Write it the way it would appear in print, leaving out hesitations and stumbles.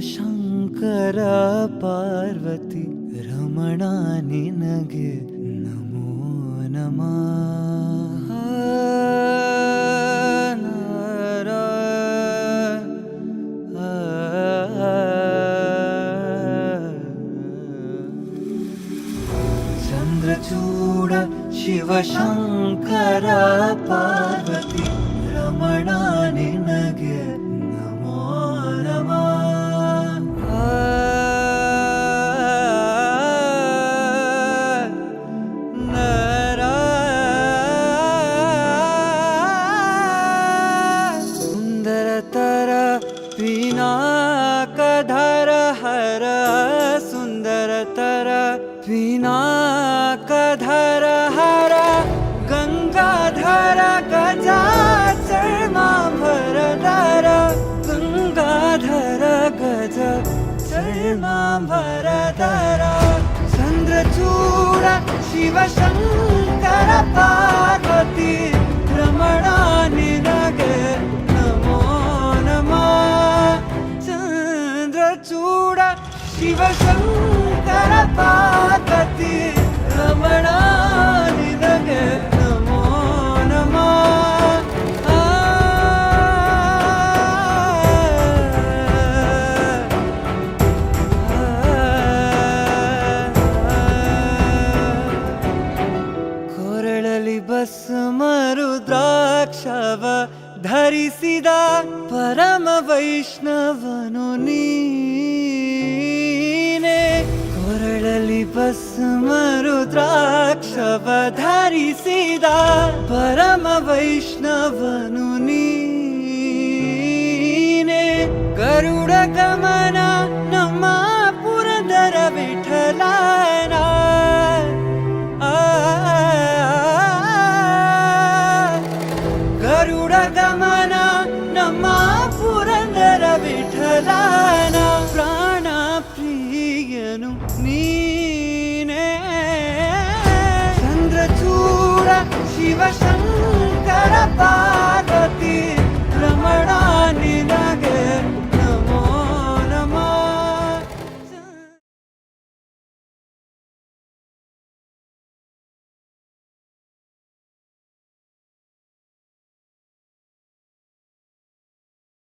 ಶಿವಶಂಕರ ಪಾರ್ವತಿ ರಮಣ ನಿನಗೆ ನಮೋ ನಮಃ. ಚಂದ್ರಚೂಡ ಶಿವಶಂಕರ ಪಾರ್ವತಿ ರಮಣ ನಿನಗೆ ನಮೋ ನಮಃ. ಸುಂದರತರ ಪಿನಾಕಧರ ಹರ ಸುಂದರತರ ಪಿನಾಕಧರ ಹರ ಗಂಗಾಧರ ಗಜಾಚರ್ಮಾಂಬರಧರ ಗಂಗಾಧರ ಗಜ ಚರ್ಮಾಂಬರಧರ ಚಂದ್ರಚೂಡ ಶಿವಶಂಕರ ಪಾರ್ವತಿ ರಮಣ ನಿನಗೆ ನಮೋ ನಮಃ. ಚಂದ್ರಚೂಡ ಶಿವಶಂಕರ ಪಾರ್ವತಿ ರಮಣ ನಿನಗೆ ನಮೋ ನಮಃ. ಕೊರಳಲಿ ಭಸ್ಮ ರುದ್ರಾಕ್ಷವ ಧರಿಸಿದ ಪರಮ ವೈಷ್ಣವನು ನೀನೆ. ಕೊರಳಲಿ ಭಸ್ಮ ರುದ್ರಾಕ್ಷವ ಧರಿಸಿದ ಪರಮ ವೈಷ್ಣವನು ನೀನೆ. ಗರುಡ ಗಮನ ನಮ್ಮ ಪುರಂದರ ವಿಠಲನ ಗರುಡ ಗಮನ ನಮ್ಮ ಪುರಂದರ ವಿಠಲನ ಪ್ರಾಣ ಪ್ರಿಯನು ನೀನೇ. ಚಂದ್ರಚೂಡ ಶಿವಶಂಕರ